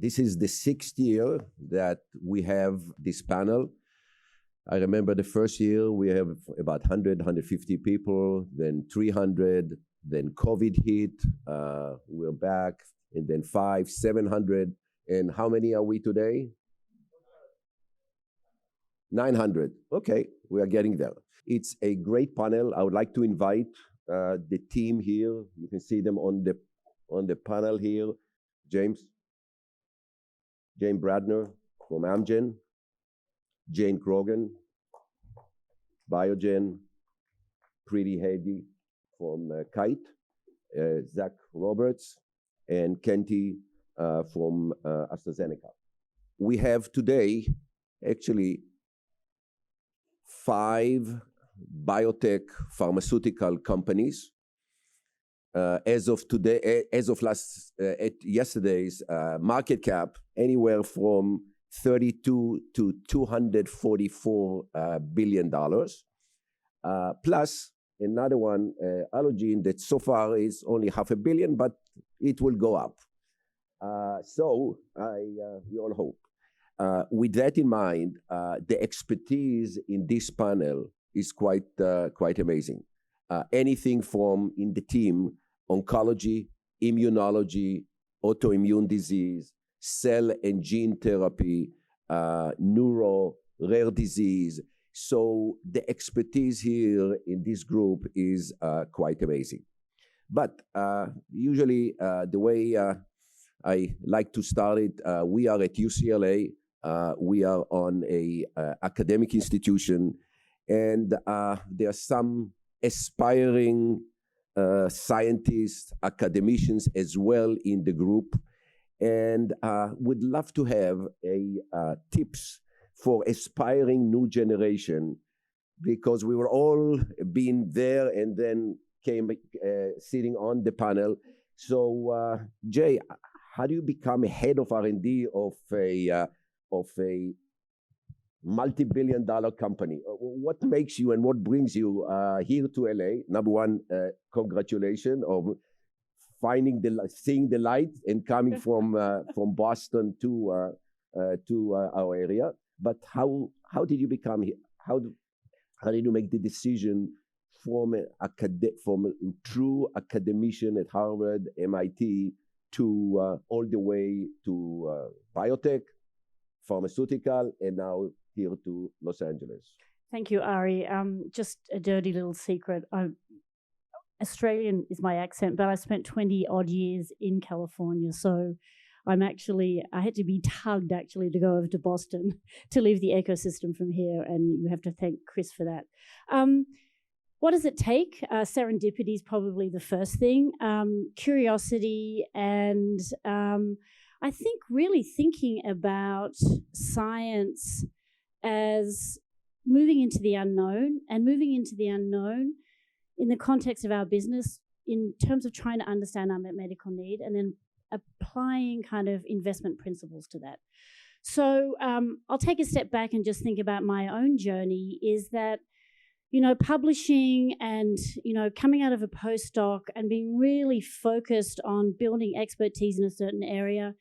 This is the 6th year that we have this panel. I remember the first year we have about 100, 150 people, then 300, then COVID hit, we're back, and then 500, 700, and how many are we today? 900. Okay, we are getting there. It's a great panel. I would like to invite the team here. You can see them on the panel here. James Bradner from Amgen, Jane Grogan, Biogen, Priti Hegde from Kite, Zach Roberts, and Kanti from AstraZeneca. We have today actually 5 biotech pharmaceutical companies. As of today, yesterday's market cap, anywhere from $32 to $244 billion, plus another one, Allogene, that so far is only $500 million, but it will go up. So we all hope. With that in mind, the expertise in this panel is quite amazing. Anything from in the team, oncology, immunology, autoimmune disease, cell and gene therapy, neuro, rare disease. So the expertise here in this group is quite amazing. But usually the way I like to start it, we are at UCLA. We are on a academic institution, and there are some aspiring scientists, academicians as well in the group, and would love to have tips for aspiring new generation, because we were all been there and then came sitting on the panel. So Jay, how do you become a head of R&D of a multi-billion-dollar company? What makes you and what brings you here to LA? Number one, congratulations on seeing the light and coming from Boston to our area. But how did you become here? How did you make the decision from a true academician at Harvard, MIT, to all the way to biotech, pharmaceutical, and now here to Los Angeles? Thank you, Arie. Just a dirty little secret. Australian is my accent, but I spent 20 odd years in California. So I had to be tugged actually to go over to Boston to leave the ecosystem from here. And you have to thank Chris for that. What does it take? Serendipity is probably the first thing. Curiosity and I think really thinking about science as moving into the unknown, and moving into the unknown in the context of our business in terms of trying to understand our medical need and then applying kind of investment principles to that. So I'll take a step back and just think about my own journey is that, publishing and, coming out of a postdoc and being really focused on building expertise in a certain area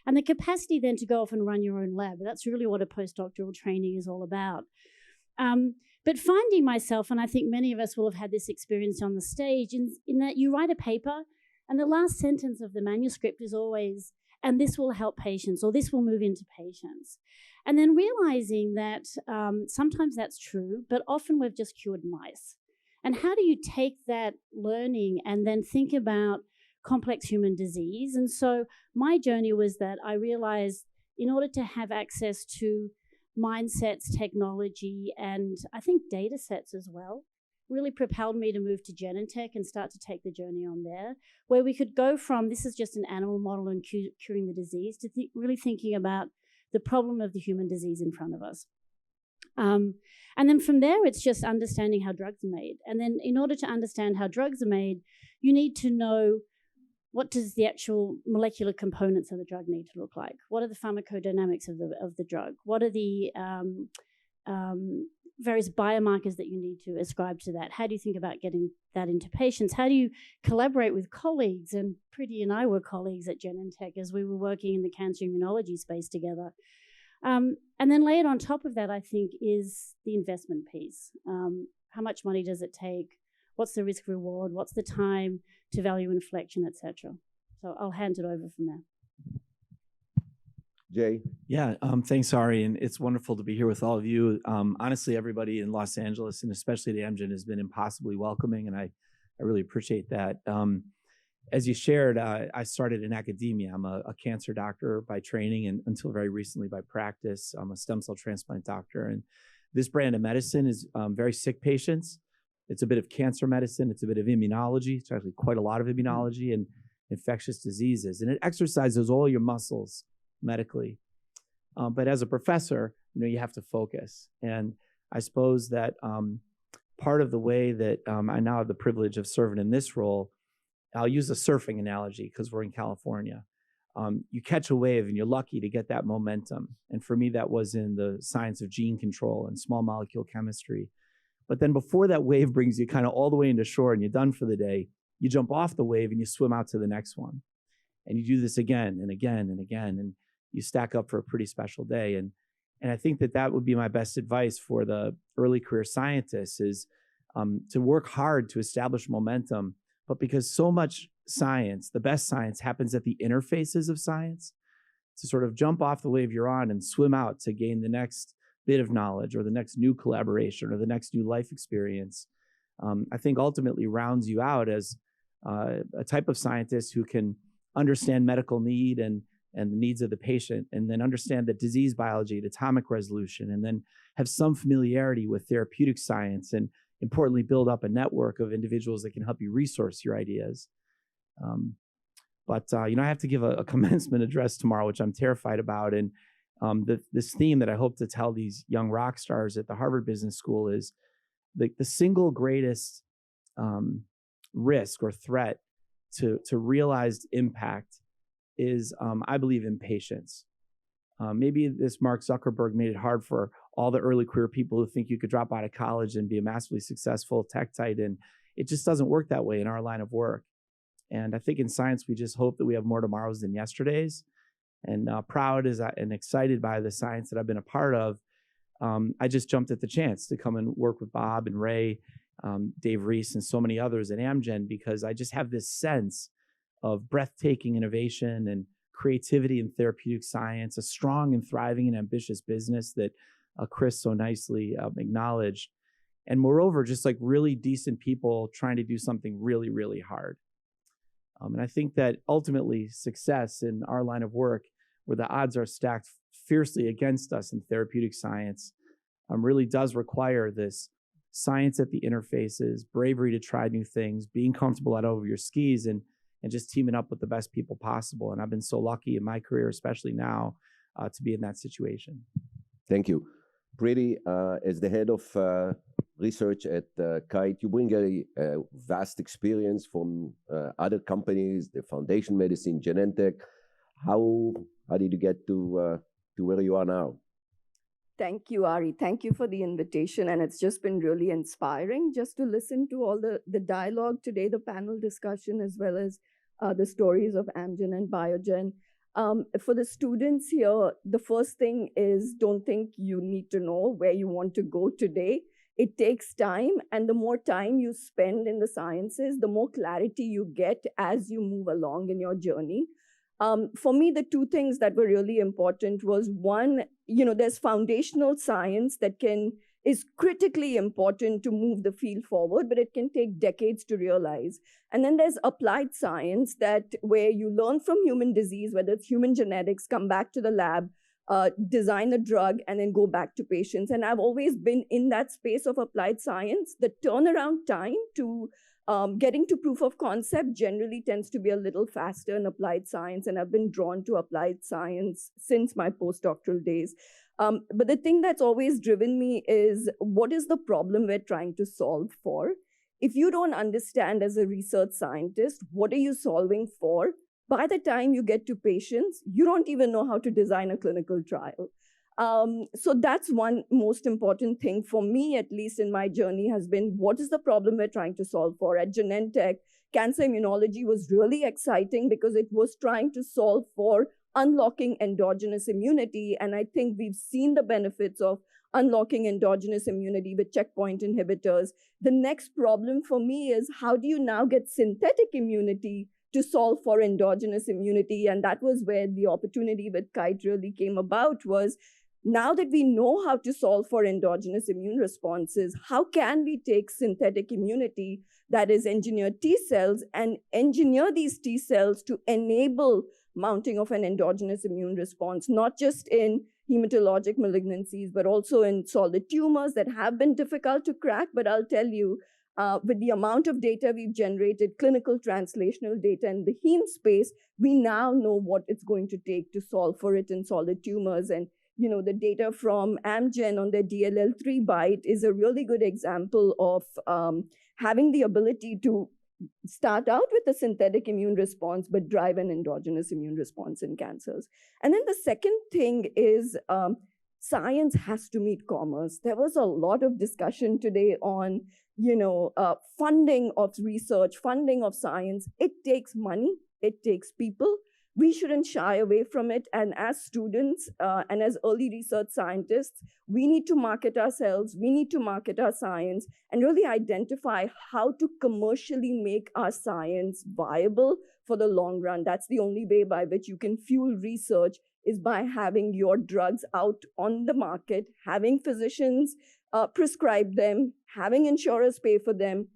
and the capacity then to go off and run your own lab. That's really what a postdoctoral training is all about. But finding myself, and I think many of us will have had this experience on the stage, in that you write a paper and the last sentence of the manuscript is always, and this will help patients, or this will move into patients. And then realizing that sometimes that's true, but often we've just cured mice. And how do you take that learning and then think about complex human disease? And so my journey was that I realized in order to have access to mindsets, technology, and I think data sets as well, really propelled me to move to Genentech and start to take the journey on there, where we could go from this is just an animal model and curing the disease to really thinking about the problem of the human disease in front of us. And then from there, it's just understanding how drugs are made. And then in order to understand how drugs are made, you need to know what does the actual molecular components of the drug need to look like? What are the pharmacodynamics of the drug? What are the various biomarkers that you need to ascribe to that? How do you think about getting that into patients? How do you collaborate with colleagues? And Priti and I were colleagues at Genentech as we were working in the cancer immunology space together. And then layered on top of that, I think, is the investment piece. How much money does it take? What's the risk reward? What's the time to value inflection, et cetera? So I'll hand it over from there. Jay? Yeah, thanks, Arie, and it's wonderful to be here with all of you. Honestly, everybody in Los Angeles, and especially the Amgen, has been impossibly welcoming, and I really appreciate that. As you shared, I started in academia. I'm a cancer doctor by training, and until very recently by practice. I'm a stem cell transplant doctor, and this brand of medicine is very sick patients. It's a bit of cancer medicine. It's a bit of immunology. It's actually quite a lot of immunology and infectious diseases, and it exercises all your muscles medically. But as a professor, you have to focus. And I suppose that part of the way that I now have the privilege of serving in this role, I'll use a surfing analogy because we're in California. You catch a wave and you're lucky to get that momentum. And for me, that was in the science of gene control and small molecule chemistry. But then before that wave brings you kind of all the way into shore and you're done for the day, you jump off the wave and you swim out to the next one. And you do this again and again and again. And you stack up for a pretty special day. And I think that would be my best advice for the early career scientists is to work hard to establish momentum. But because so much science, the best science, happens at the interfaces of science, to sort of jump off the wave you're on and swim out to gain the next bit of knowledge or the next new collaboration or the next new life experience, I think ultimately rounds you out as a type of scientist who can understand medical need and the needs of the patient, and then understand the disease biology at atomic resolution, and then have some familiarity with therapeutic science, and importantly, build up a network of individuals that can help you resource your ideas. But I have to give a commencement address tomorrow, which I'm terrified about. And this theme that I hope to tell these young rock stars at the Harvard Business School is the single greatest risk or threat to realized impact is, I believe, in patients. Maybe this Mark Zuckerberg made it hard for all the early career people who think you could drop out of college and be a massively successful tech titan. It just doesn't work that way in our line of work. And I think in science, we just hope that we have more tomorrows than yesterdays. And proud and excited by the science that I've been a part of, I just jumped at the chance to come and work with Bob and Ray, Dave Reese, and so many others at Amgen, because I just have this sense of breathtaking innovation and creativity in therapeutic science, a strong and thriving and ambitious business that Chris so nicely acknowledged. And moreover, just like really decent people trying to do something really, really hard. And I think that ultimately success in our line of work, where the odds are stacked fiercely against us in therapeutic science, really does require this science at the interfaces, bravery to try new things, being comfortable out over your skis, and just teaming up with the best people possible. And I've been so lucky in my career, especially now, to be in that situation. Thank you. Priti, as the head of research at Kite, you bring a vast experience from other companies, the Foundation Medicine, Genentech. How did you get to where you are now? Thank you, Arie. Thank you for the invitation. And it's just been really inspiring just to listen to all the dialogue today, the panel discussion, as well as the stories of Amgen and Biogen. For the students here, the first thing is, don't think you need to know where you want to go today. It takes time, and the more time you spend in the sciences, the more clarity you get as you move along in your journey. For me, the two things that were really important was, one, there's foundational science that is critically important to move the field forward, but it can take decades to realize. And then there's applied science where you learn from human disease, whether it's human genetics, come back to the lab, design a drug, and then go back to patients. And I've always been in that space of applied science. The turnaround time to getting to proof of concept generally tends to be a little faster in applied science, and I've been drawn to applied science since my postdoctoral days. But the thing that's always driven me is, what is the problem we're trying to solve for? If you don't understand as a research scientist, what are you solving for? By the time you get to patients, you don't even know how to design a clinical trial. So that's one most important thing for me, at least in my journey, has been what is the problem we're trying to solve for? At Genentech, cancer immunology was really exciting because it was trying to solve for unlocking endogenous immunity. And I think we've seen the benefits of unlocking endogenous immunity with checkpoint inhibitors. The next problem for me is how do you now get synthetic immunity to solve for endogenous immunity? And that was where the opportunity with Kite really came about, was now that we know how to solve for endogenous immune responses, how can we take synthetic immunity, that is engineered T cells, and engineer these T cells to enable mounting of an endogenous immune response, not just in hematologic malignancies, but also in solid tumors that have been difficult to crack. But I'll tell you, with the amount of data we've generated, clinical translational data in the heme space, we now know what it's going to take to solve for it in solid tumors. And the data from Amgen on their DLL3 BiTE is a really good example of having the ability to start out with a synthetic immune response, but drive an endogenous immune response in cancers. And then the second thing is science has to meet commerce. There was a lot of discussion today on, funding of research, funding of science. It takes money, it takes people. We shouldn't shy away from it. And as students and as early research scientists, we need to market ourselves, we need to market our science, and really identify how to commercially make our science viable for the long run. That's the only way by which you can fuel research, is by having your drugs out on the market, having physicians prescribe them, having insurers pay for them,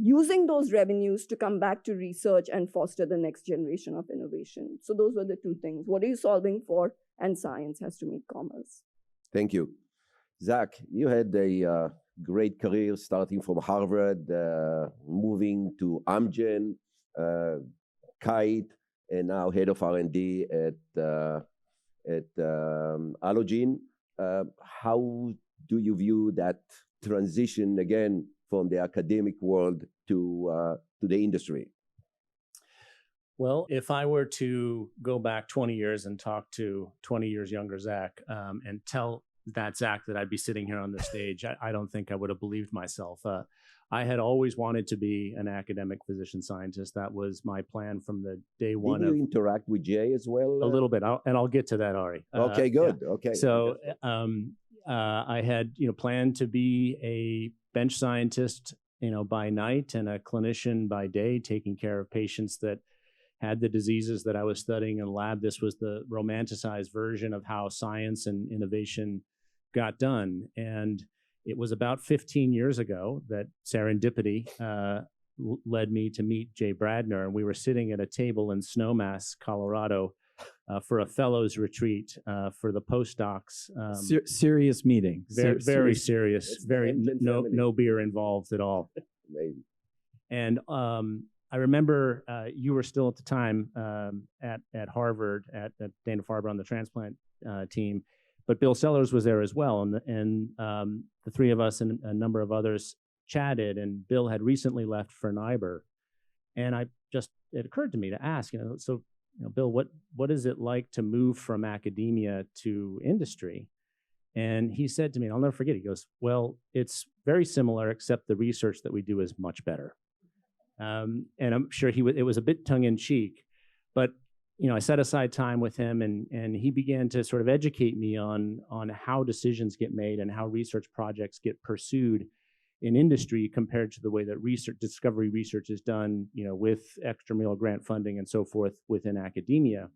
using those revenues to come back to research and foster the next generation of innovation. So those were the two things. What are you solving for? And science has to meet commerce. Thank you. Zach, you had a great career starting from Harvard, moving to Amgen, Kite, and now head of R&D at Allogene. How do you view that transition again from the academic world to the industry? Well, if I were to go back 20 years and talk to 20 years younger Zach and tell that Zach that I'd be sitting here on the stage, I don't think I would have believed myself. I had always wanted to be an academic physician scientist. That was my plan from the day one. Did you interact with Jay as well? A little bit, and I'll get to that, Arie. Okay, good. Yeah. Okay. So I had planned to be a bench scientist, by night, and a clinician by day, taking care of patients that had the diseases that I was studying in the lab. This was the romanticized version of how science and innovation got done. And it was about 15 years ago that serendipity led me to meet Jay Bradner. And we were sitting at a table in Snowmass, Colorado, for a fellows retreat for the postdocs. Serious meeting. Very serious. Very no beer involved at all. Maybe. And I remember you were still at the time at Harvard at Dana-Farber on the transplant team, but Bill Sellers was there as well, and the three of us and a number of others chatted. And Bill had recently left for NIBR, and it occurred to me to ask, so. Bill, what is it like to move from academia to industry? And he said to me, and I'll never forget, he goes, well, it's very similar, except the research that we do is much better. And I'm sure it was a bit tongue-in-cheek, but I set aside time with him, and he began to sort of educate me on how decisions get made and how research projects get pursued in industry compared to the way that discovery research is done, with extramural grant funding and so forth within academia.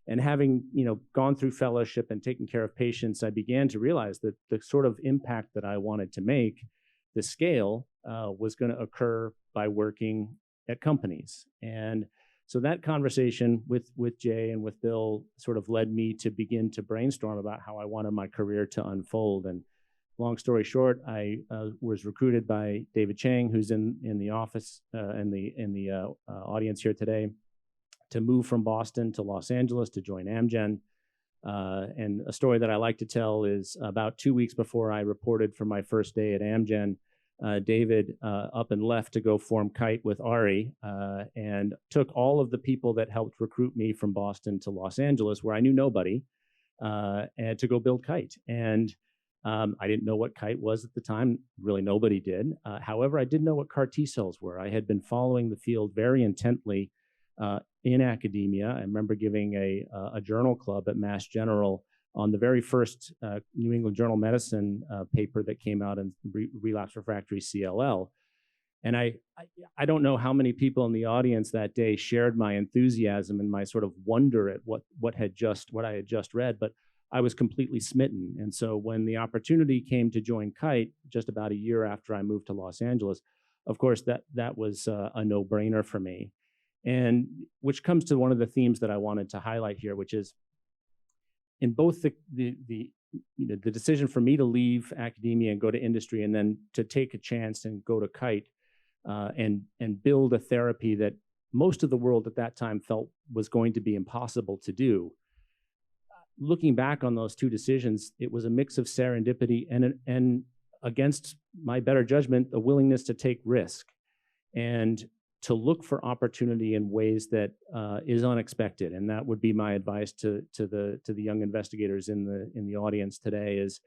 And having, gone through fellowship and taken care of patients, I began to realize that the sort of impact that I wanted to make, the scale, was going to occur by working at companies. And so that conversation with Jay and with Bill sort of led me to begin to brainstorm about how I wanted my career to unfold. And long story short, I was recruited by David Chang, who's in the office, in the audience here today, to move from Boston to Los Angeles to join Amgen. And a story that I like to tell is about 2 weeks before I reported for my first day at Amgen, David up and left to go form Kite with Arie, and took all of the people that helped recruit me from Boston to Los Angeles, where I knew nobody, and to go build Kite. And I didn't know what Kite was at the time. Really, nobody did. However, I did know what CAR T cells were. I had been following the field very intently in academia. I remember giving a journal club at Mass General on the very first New England Journal of Medicine paper that came out in relapse refractory CLL. And I don't know how many people in the audience that day shared my enthusiasm and my sort of wonder at what I had just read, but I was completely smitten. And so when the opportunity came to join Kite just about a year after I moved to Los Angeles, of course, that was a no-brainer for me. And which comes to one of the themes that I wanted to highlight here, which is in both the decision for me to leave academia and go to industry, and then to take a chance and go to Kite and build a therapy that most of the world at that time felt was going to be impossible to do. Looking back on those two decisions, it was a mix of serendipity and against my better judgment, a willingness to take risk and to look for opportunity in ways that is unexpected. And that would be my advice to the young investigators in the audience today is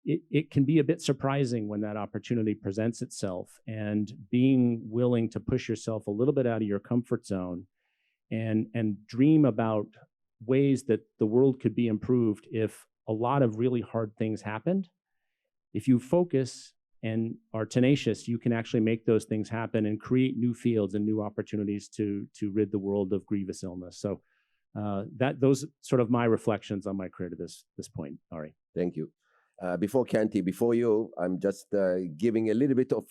it can be a bit surprising when that opportunity presents itself, and being willing to push yourself a little bit out of your comfort zone and dream about ways that the world could be improved if a lot of really hard things happened. If you focus and are tenacious, you can actually make those things happen and create new fields and new opportunities to rid the world of grievous illness. So those sort of my reflections on my career to this point, Arie. Thank you. Before Kanti, before you, I'm just giving a little bit of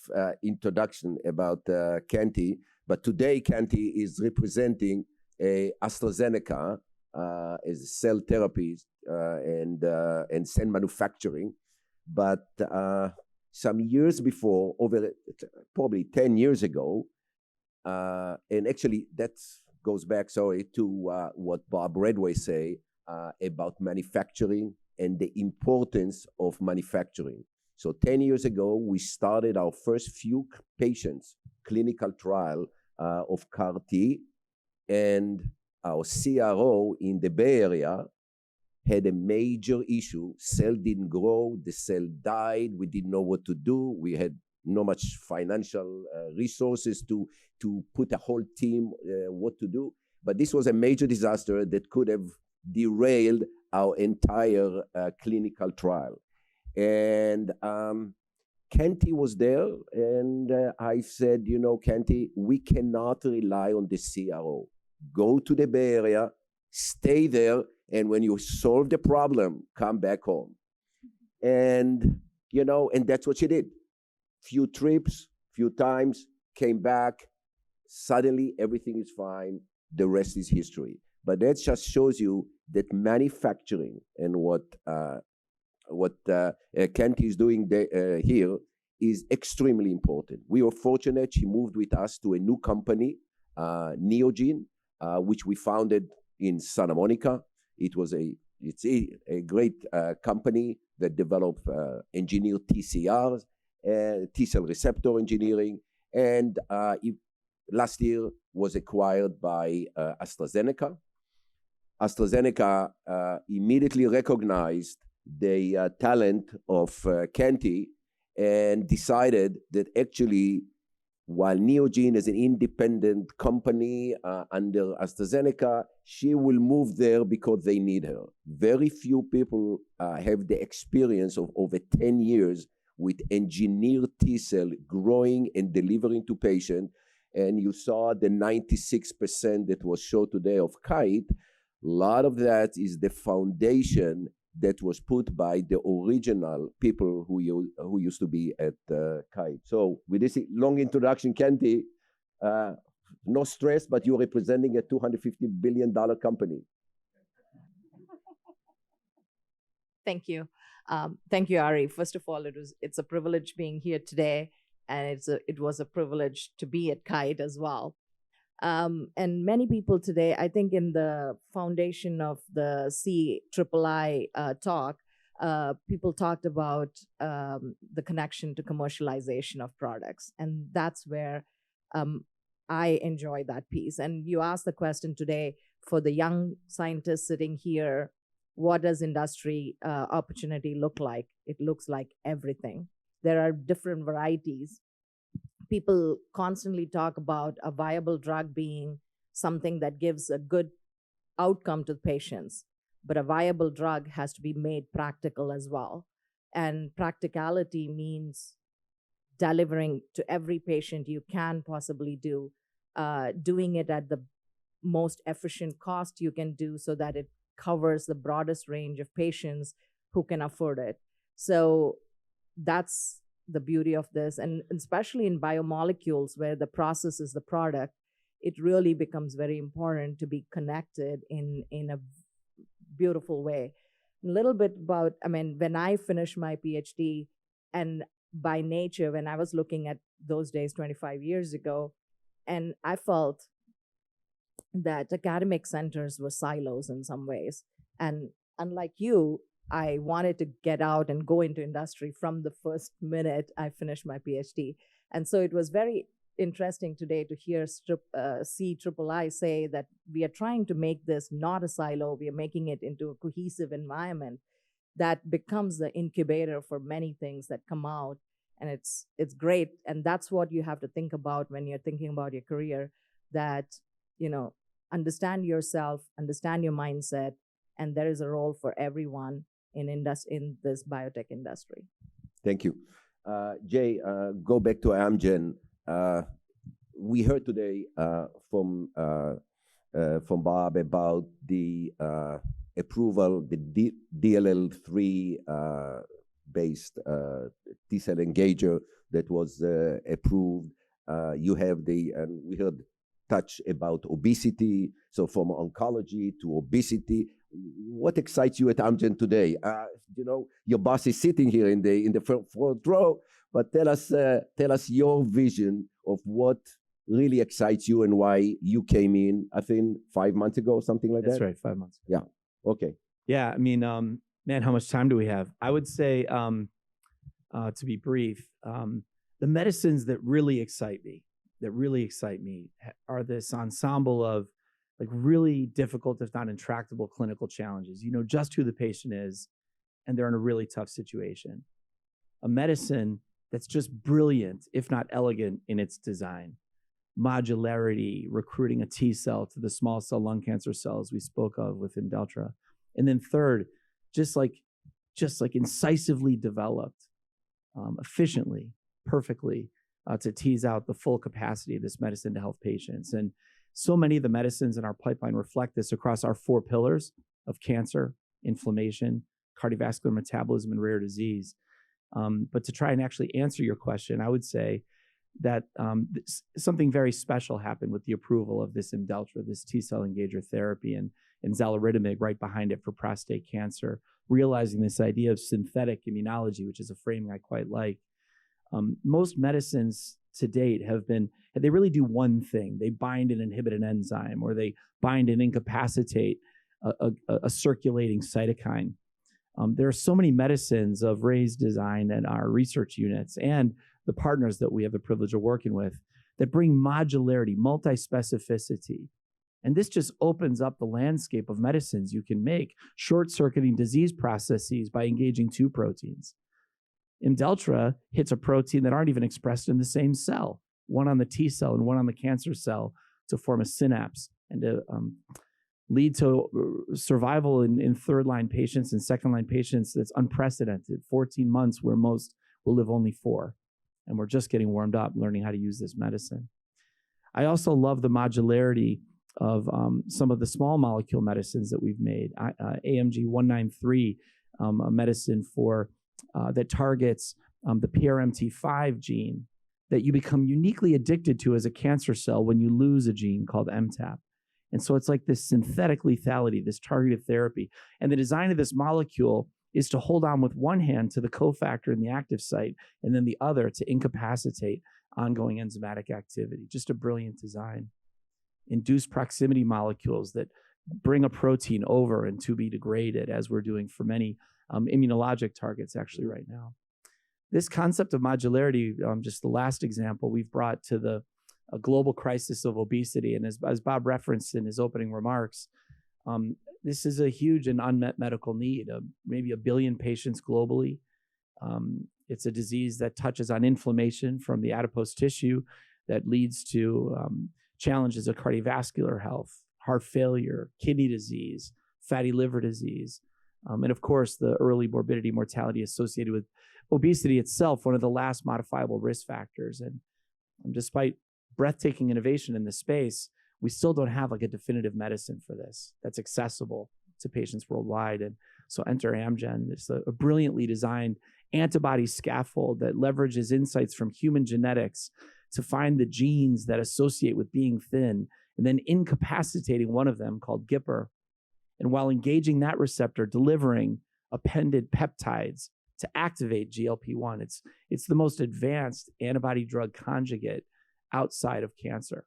introduction about Kanti. But today, Kanti is representing AstraZeneca as cell therapies and cell manufacturing. But some years before, over probably 10 years ago, and actually that goes back, to what Bob Redway say about manufacturing and the importance of manufacturing. So 10 years ago, we started our first few patients clinical trial of CAR T, and our CRO in the Bay Area had a major issue. Cell didn't grow, the cell died, we didn't know what to do. We had not much financial resources to put a whole team what to do. But this was a major disaster that could have derailed our entire clinical trial. And Kanti was there, and I said, Kanti, we cannot rely on the CRO. Go to the Bay Area, stay there, and when you solve the problem, come back home. And, and that's what she did. Few trips, few times, came back, suddenly everything is fine, the rest is history. But that just shows you that manufacturing and what Kanti is doing here is extremely important. We were fortunate. She moved with us to a new company, Neogene, which we founded in Santa Monica. It's a great company that developed engineered TCRs, T-cell receptor engineering, and last year was acquired by AstraZeneca. AstraZeneca immediately recognized the talent of Kanti and decided that actually, while Neogene is an independent company under AstraZeneca, she will move there because they need her. Very few people have the experience of over 10 years with engineered T-cell growing and delivering to patients. And you saw the 96% that was shown today of Kite. A lot of that is the foundation that was put by the original people who used to be at Kite. So with this long introduction, Kanti, no stress, but you're representing a $250 billion company. Thank you. Thank you, Arie. First of all, it's a privilege being here today, and it was a privilege to be at Kite as well. And many people today, I think in the foundation of the CIII talk, people talked about the connection to commercialization of products. And that's where I enjoy that piece. And you asked the question today for the young scientists sitting here, what does industry opportunity look like? It looks like everything. There are different varieties. People constantly talk about a viable drug being something that gives a good outcome to the patients, but a viable drug has to be made practical as well. And practicality means delivering to every patient you can possibly do, doing it at the most efficient cost you can do so that it covers the broadest range of patients who can afford it. So that's the beauty of this. And especially in biomolecules where the process is the product, it really becomes very important to be connected in a beautiful way. A little bit about, when I finished my PhD, and by nature, when I was looking at those days 25 years ago, and I felt that academic centers were silos in some ways. And unlike you, I wanted to get out and go into industry from the first minute I finished my PhD. And so it was very interesting today to hear CIII say that we are trying to make this not a silo, we are making it into a cohesive environment that becomes the incubator for many things that come out. And it's great. And that's what you have to think about when you're thinking about your career, that, understand yourself, understand your mindset, and there is a role for everyone in this biotech industry. Thank you. Jay, go back to Amgen. We heard today from Bob about the approval, the DLL3 based T-cell engager that was approved. You have and we heard touch about obesity. So from oncology to obesity, what excites you at Amgen today? Your boss is sitting here in the front row, but tell us your vision of what really excites you and why you came in, I think 5 months ago, something like that. That's right, 5 months ago. Yeah. Okay. Yeah, man, how much time do we have? I would say, to be brief, the medicines that really excite me are this ensemble of like really difficult, if not intractable clinical challenges. You know just who the patient is, and they're in a really tough situation. A medicine that's just brilliant, if not elegant in its design. Modularity, recruiting a T cell to the small cell lung cancer cells we spoke of with Imdelltra. And then third, just like incisively developed, efficiently, perfectly, to tease out the full capacity of this medicine to help patients. And so many of the medicines in our pipeline reflect this across our 4 pillars of cancer, inflammation, cardiovascular metabolism, and rare disease. But to try and actually answer your question, I would say that something very special happened with the approval of this Imdelltra, this T-cell engager therapy, and xaluritamig right behind it for prostate cancer, realizing this idea of synthetic immunology, which is a framing I quite like. Most medicines to date they really do one thing. They bind and inhibit an enzyme, or they bind and incapacitate a circulating cytokine. There are so many medicines of Ray's design and our research units and the partners that we have the privilege of working with that bring modularity, multi-specificity. And this just opens up the landscape of medicines you can make, short-circuiting disease processes by engaging 2 proteins. Imdelltra hits a protein that aren't even expressed in the same cell, one on the T cell and one on the cancer cell, to form a synapse and to lead to survival in third-line patients and second-line patients that's unprecedented, 14 months where most will live only 4. And we're just getting warmed up learning how to use this medicine. I also love the modularity of some of the small molecule medicines that we've made. AMG 193, a medicine that targets the PRMT5 gene that you become uniquely addicted to as a cancer cell when you lose a gene called MTAP. And so it's like this synthetic lethality, this targeted therapy. And the design of this molecule is to hold on with one hand to the cofactor in the active site and then the other to incapacitate ongoing enzymatic activity. Just a brilliant design. Induced proximity molecules that bring a protein over and to be degraded, as we're doing for many immunologic targets actually right now. This concept of modularity, just the last example, we've brought to a global crisis of obesity. And as Bob referenced in his opening remarks, This is a huge and unmet medical need, maybe 1 billion patients globally. It's a disease that touches on inflammation from the adipose tissue that leads to challenges of cardiovascular health, heart failure, kidney disease, fatty liver disease, and of course, the early morbidity, mortality associated with obesity itself, one of the last modifiable risk factors. And despite breathtaking innovation in this space, we still don't have like a definitive medicine for this that's accessible to patients worldwide. And so enter Amgen. It's a brilliantly designed antibody scaffold that leverages insights from human genetics to find the genes that associate with being thin and then incapacitating one of them called GIPR. And while engaging that receptor, delivering appended peptides to activate GLP-1. It's the most advanced antibody drug conjugate outside of cancer,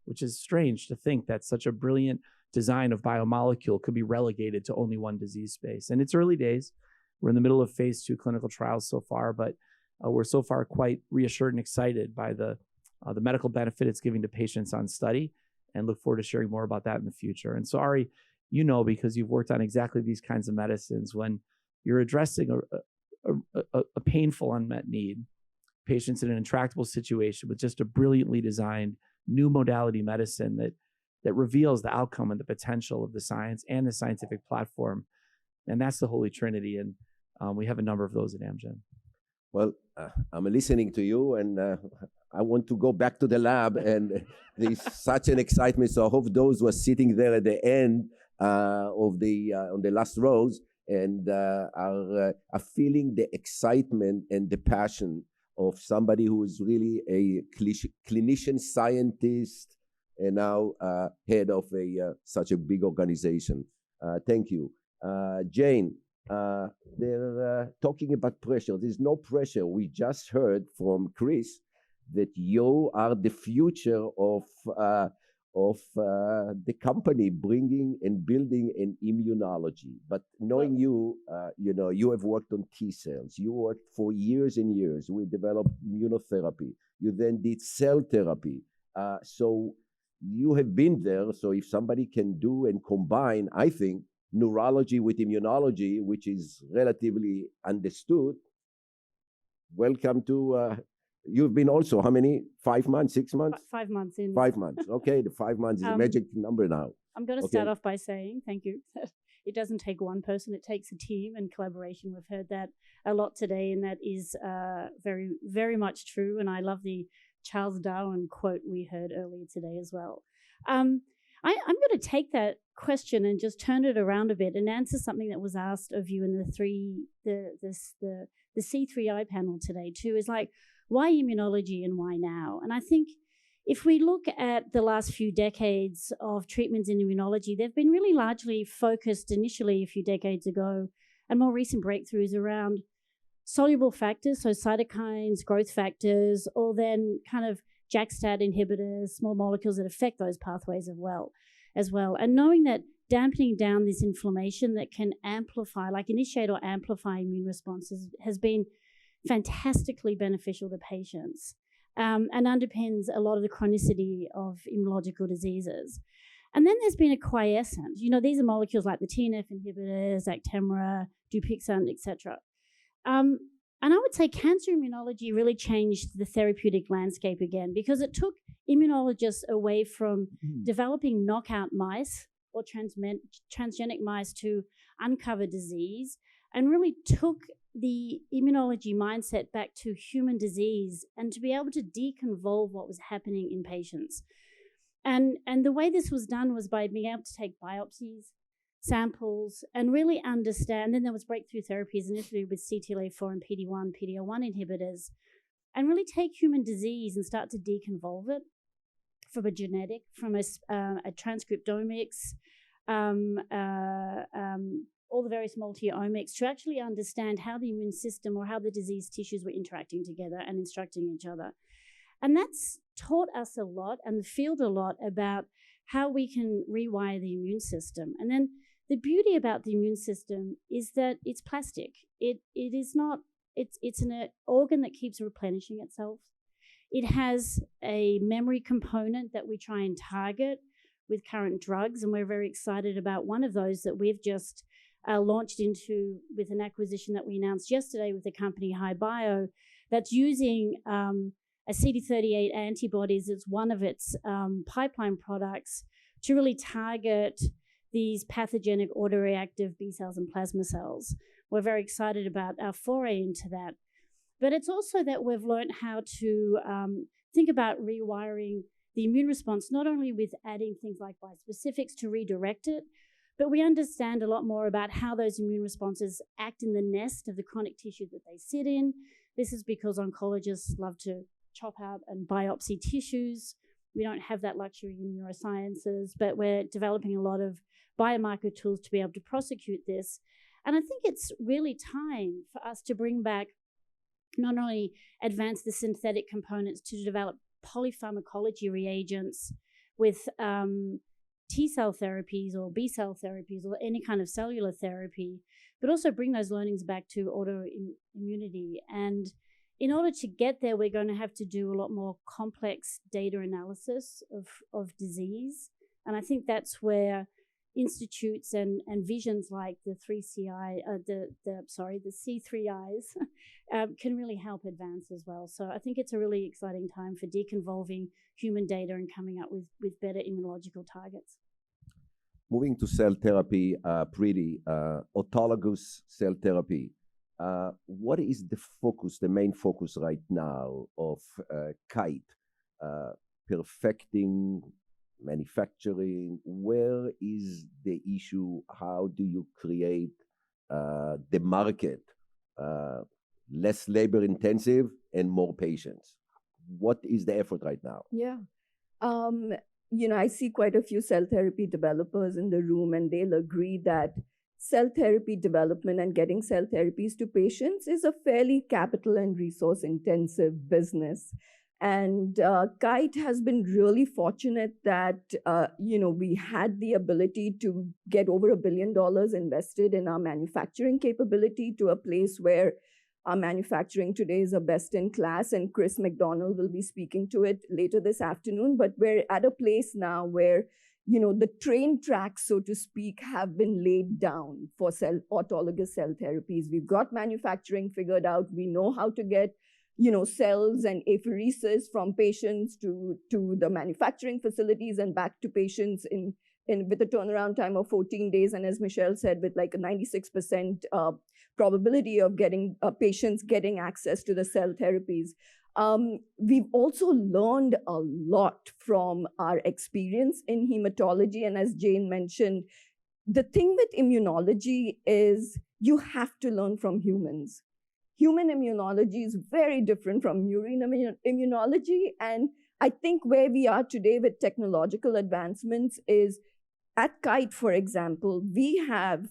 which is strange to think that such a brilliant design of biomolecule could be relegated to only one disease space. And it's early days. We're in the middle of phase 2 clinical trials so far, but we're so far quite reassured and excited by the medical benefit it's giving to patients on study, and look forward to sharing more about that in the future. And so, Arie, you know, because you've worked on exactly these kinds of medicines, when you're addressing a painful unmet need, patients in an intractable situation with just a brilliantly designed new modality medicine that reveals the outcome and the potential of the science and the scientific platform. And that's the Holy Trinity. And we have a number of those at Amgen. Well, I'm listening to you, and I want to go back to the lab, and there's such an excitement. So I hope those who are sitting there at the end on the last rows and are feeling the excitement and the passion of somebody who is really a clinician scientist and now head of such a big organization. Thank you. Jane, they're talking about pressure. There's no pressure. We just heard from Chris that you are the future of the company bringing and building an immunology. But knowing you, you know, you have worked on T cells. You worked for years and years. We developed immunotherapy. You then did cell therapy. So you have been there. So if somebody can do and combine, I think, neurology with immunology, which is relatively understood, welcome to... You've been also, how many? 5 months, 6 months? 5 months in. 5 months. Okay, the 5 months is a magic number now. I'm going to start off by saying thank you. It doesn't take one person, it takes a team and collaboration. We've heard that a lot today, and that is very, very much true. And I love the Charles Darwin quote we heard earlier today as well. I'm going to take that question and just turn it around a bit and answer something that was asked of you in the C3I panel today too, is like, why immunology and why now? And I think if we look at the last few decades of treatments in immunology, they've been really largely focused initially a few decades ago, and more recent breakthroughs around soluble factors, so cytokines, growth factors, or then kind of JAK-STAT inhibitors, small molecules that affect those pathways as well. And knowing that dampening down this inflammation that can amplify, like initiate or amplify immune responses, has been fantastically beneficial to patients and underpins a lot of the chronicity of immunological diseases. And then there's been a quiescence. You know, these are molecules like the TNF inhibitors, Actemra, Dupixent, etc. And I would say cancer immunology really changed the therapeutic landscape again, because it took immunologists away from developing knockout mice or transgenic mice to uncover disease, and really took the immunology mindset back to human disease and to be able to deconvolve what was happening in patients. And the way this was done was by being able to take biopsies, samples, and really understand. Then there was breakthrough therapies initially with CTLA-4 and PD-1, PD-L1 inhibitors, and really take human disease and start to deconvolve it from a genetic, from a transcriptomics, all the various multi-omics, to actually understand how the immune system or how the disease tissues were interacting together and instructing each other. And that's taught us a lot, and the field a lot, about how we can rewire the immune system. And then the beauty about the immune system is that it's plastic. It is not, it's an organ that keeps replenishing itself. It has a memory component that we try and target with current drugs. And we're very excited about one of those that we've just launched into with an acquisition that we announced yesterday with the company HiBio that's using a CD38 antibodies as one of its pipeline products to really target these pathogenic autoreactive B cells and plasma cells. We're very excited about our foray into that. But it's also that we've learned how to think about rewiring the immune response, not only with adding things like bispecifics to redirect it, but we understand a lot more about how those immune responses act in the nest of the chronic tissue that they sit in. This is because oncologists love to chop out and biopsy tissues. We don't have that luxury in neurosciences, but we're developing a lot of biomarker tools to be able to prosecute this. And I think it's really time for us to bring back, not only advance the synthetic components to develop polypharmacology reagents with T-cell therapies or B-cell therapies or any kind of cellular therapy, but also bring those learnings back to autoimmunity. And in order to get there, we're going to have to do a lot more complex data analysis of disease. And I think that's where institutes and visions like the C3Is can really help advance as well. So I think it's a really exciting time for deconvolving human data and coming up with better immunological targets. Moving to cell therapy, Priti, autologous cell therapy. What is the main focus right now of Kite? Perfecting manufacturing, where is the issue? How do you create the market less labor intensive and more patients? What is the effort right now? Yeah. I see quite a few cell therapy developers in the room, and they'll agree that cell therapy development and getting cell therapies to patients is a fairly capital and resource intensive business. And Kite has been really fortunate that, we had the ability to get over $1 billion invested in our manufacturing capability to a place where our manufacturing today is a best in class. And Chris McDonald will be speaking to it later this afternoon. But we're at a place now where, the train tracks, so to speak, have been laid down for autologous cell therapies. We've got manufacturing figured out. We know how to get cells and apheresis from patients to the manufacturing facilities and back to patients with a turnaround time of 14 days. And as Michelle said, with like a 96% probability of getting patients getting access to the cell therapies. We've also learned a lot from our experience in hematology. And as Jane mentioned, the thing with immunology is you have to learn from humans. Human immunology is very different from murine immunology. And I think where we are today with technological advancements is at Kite, for example, we have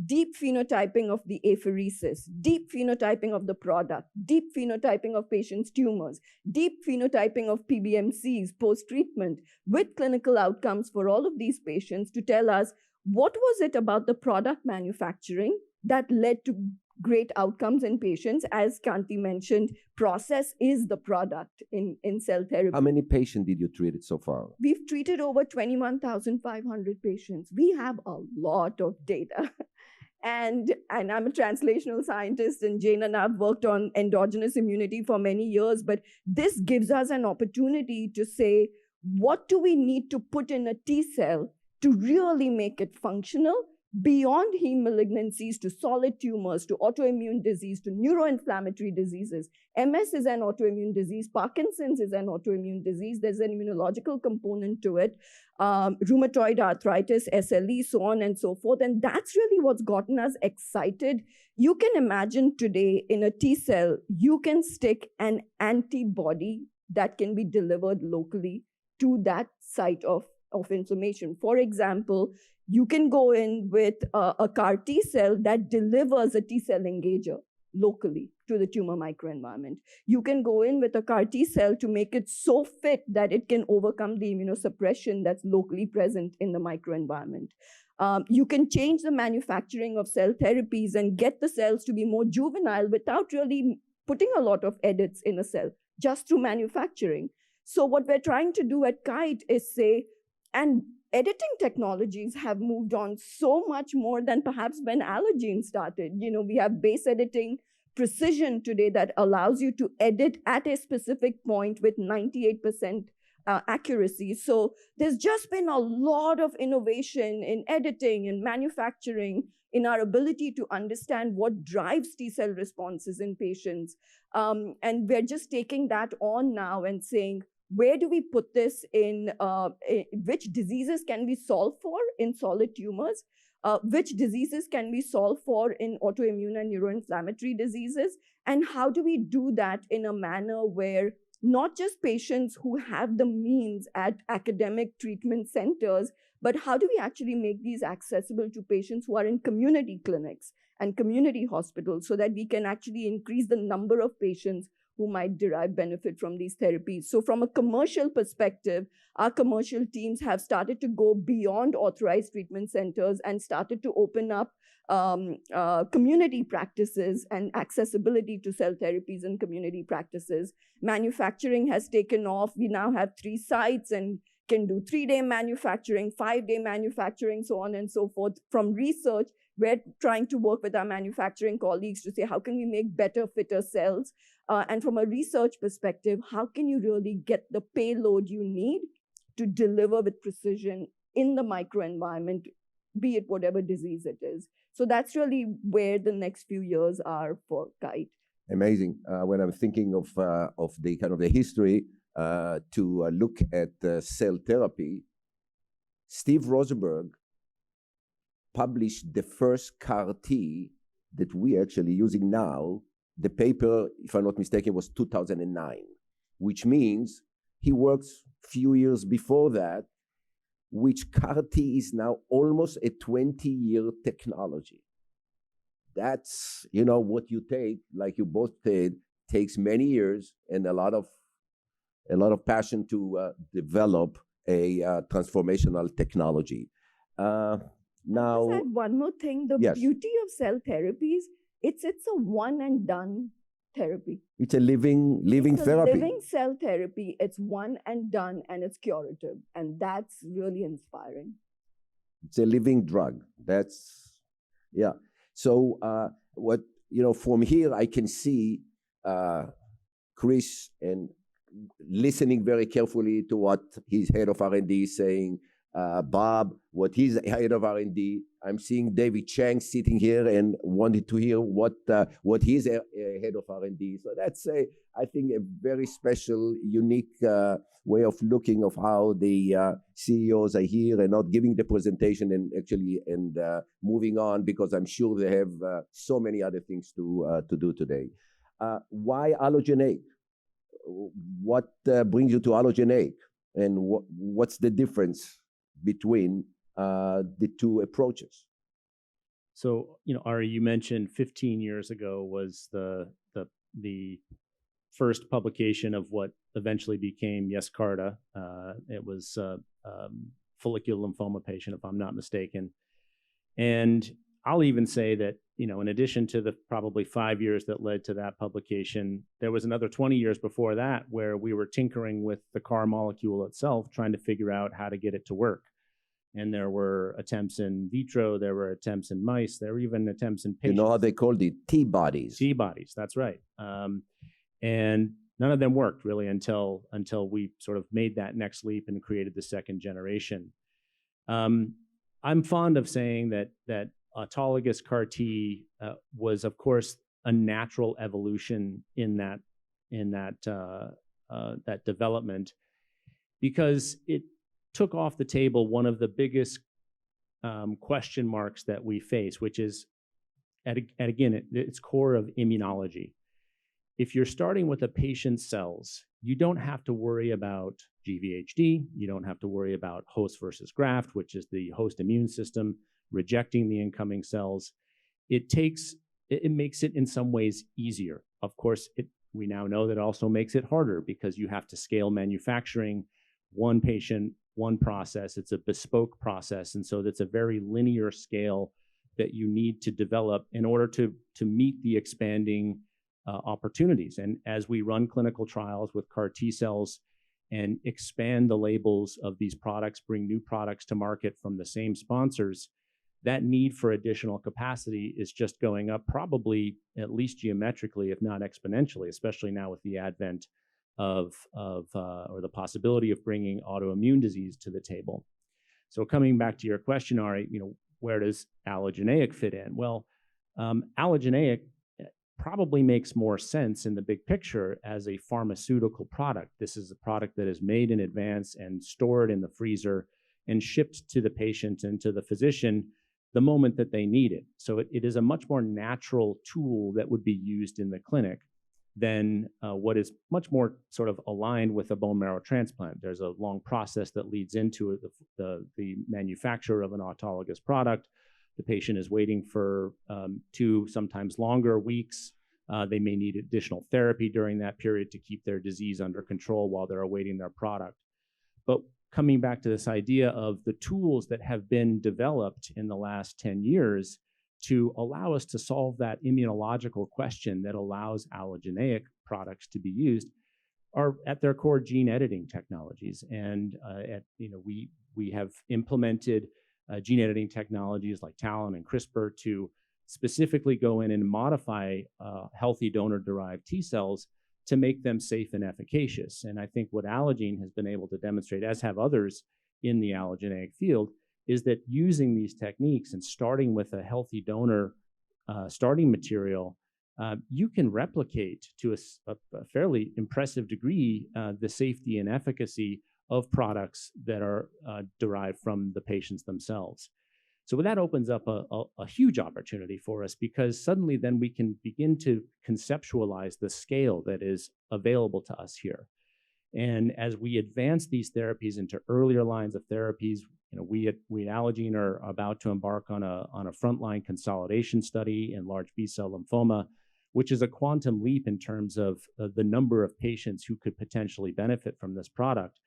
deep phenotyping of the apheresis, deep phenotyping of the product, deep phenotyping of patients' tumors, deep phenotyping of PBMCs post-treatment with clinical outcomes for all of these patients to tell us what was it about the product manufacturing that led to great outcomes in patients. As Kanti mentioned, process is the product in cell therapy. How many patients did you treat so far? We've treated over 21,500 patients. We have a lot of data. And I'm a translational scientist, and Jane and I have worked on endogenous immunity for many years, but this gives us an opportunity to say, what do we need to put in a T cell to really make it functional beyond heme malignancies to solid tumors, to autoimmune disease, to neuroinflammatory diseases? MS is an autoimmune disease. Parkinson's is an autoimmune disease. There's an immunological component to it. Rheumatoid arthritis, SLE, so on and so forth. And that's really what's gotten us excited. You can imagine today in a T cell, you can stick an antibody that can be delivered locally to that site of inflammation. For example, you can go in with a CAR T cell that delivers a T cell engager locally to the tumor microenvironment. You can go in with a CAR T cell to make it so fit that it can overcome the immunosuppression that's locally present in the microenvironment. You can change the manufacturing of cell therapies and get the cells to be more juvenile without really putting a lot of edits in a cell, just through manufacturing. So what we're trying to do at Kite is say, and editing technologies have moved on so much more than perhaps when Allogene started. We have base editing precision today that allows you to edit at a specific point with 98% accuracy. So there's just been a lot of innovation in editing and manufacturing, in our ability to understand what drives T-cell responses in patients. And we're just taking that on now and saying, where do we put this in, which diseases can we solve for in solid tumors? Which diseases can we solve for in autoimmune and neuroinflammatory diseases? And how do we do that in a manner where not just patients who have the means at academic treatment centers, but how do we actually make these accessible to patients who are in community clinics and community hospitals, so that we can actually increase the number of patients who might derive benefit from these therapies? So from a commercial perspective, our commercial teams have started to go beyond authorized treatment centers and started to open up community practices and accessibility to cell therapies in community practices. Manufacturing has taken off. We now have 3 sites and can do 3-day manufacturing, 5-day manufacturing, so on and so forth. From research, we're trying to work with our manufacturing colleagues to say, how can we make better, fitter cells? And from a research perspective, how can you really get the payload you need to deliver with precision in the microenvironment, be it whatever disease it is? So that's really where the next few years are for Kite. Amazing. When I'm thinking of the kind of the history to look at cell therapy, Steve Rosenberg published the first CAR T that we actually using now. The paper, if I'm not mistaken, was 2009, which means he works few years before that, which CAR T is now almost a 20-year technology. That's, what you take, like you both said, takes many years and a lot of passion to develop a transformational technology. Now, I'll just add one more thing. The yes. beauty of cell therapies, it's a one and done therapy. It's a living therapy. Living cell therapy. It's one and done, and it's curative, and that's really inspiring. It's a living drug. Yeah. So from here I can see Chris and listening very carefully to what his head of R&D is saying. Bob, what he's head of R&D. I'm seeing David Chang sitting here and wanted to hear what he's head of R&D. So that's I think a very special, unique way of looking of how the CEOs are here and not giving the presentation and actually moving on, because I'm sure they have so many other things to do today. Why allogeneic? What brings you to allogeneic, and what's the difference between the two approaches? So, Arie, you mentioned 15 years ago was the first publication of what eventually became Yescarta. It was follicular lymphoma patient, if I'm not mistaken. And I'll even say that, in addition to the probably 5 years that led to that publication, there was another 20 years before that where we were tinkering with the CAR molecule itself, trying to figure out how to get it to work. And there were attempts in vitro, there were attempts in mice, there were even attempts in patients. You know how they called it? T-bodies. T-bodies, that's right. And none of them worked really until we sort of made that next leap and created the second generation. I'm fond of saying that autologous CAR T was, of course, a natural evolution in that development, because it took off the table one of the biggest question marks that we face, which is, at its core of immunology. If you're starting with a patient's cells, you don't have to worry about GVHD. You don't have to worry about host versus graft, which is the host immune system rejecting the incoming cells. It makes it in some ways easier. Of course, we now know that it also makes it harder, because you have to scale manufacturing, one patient, one process. It's a bespoke process. And so that's a very linear scale that you need to develop in order to meet the expanding opportunities. And as we run clinical trials with CAR T cells, and expand the labels of these products, bring new products to market from the same sponsors, that need for additional capacity is just going up, probably at least geometrically, if not exponentially, especially now with the advent of or the possibility of bringing autoimmune disease to the table. So coming back to your question, Arie, where does allogeneic fit in? Well, allogeneic probably makes more sense in the big picture as a pharmaceutical product. This is a product that is made in advance and stored in the freezer and shipped to the patient and to the physician the moment that they need it. So it is a much more natural tool that would be used in the clinic than what is much more sort of aligned with a bone marrow transplant. There's a long process that leads into the manufacture of an autologous product. The patient is waiting for 2, sometimes longer weeks. They may need additional therapy during that period to keep their disease under control while they're awaiting their product. But coming back to this idea of the tools that have been developed in the last 10 years to allow us to solve that immunological question that allows allogeneic products to be used are at their core gene editing technologies. And we have implemented gene editing technologies like TALEN and CRISPR to specifically go in and modify healthy donor-derived T cells to make them safe and efficacious. And I think what Allogene has been able to demonstrate, as have others in the allogeneic field, is that using these techniques and starting with a healthy donor starting material, you can replicate to a fairly impressive degree the safety and efficacy of products that are derived from the patients themselves. So that opens up a huge opportunity for us, because suddenly then we can begin to conceptualize the scale that is available to us here. And as we advance these therapies into earlier lines of therapies, we at Allogene are about to embark on a frontline consolidation study in large B-cell lymphoma, which is a quantum leap in terms of the number of patients who could potentially benefit from this product.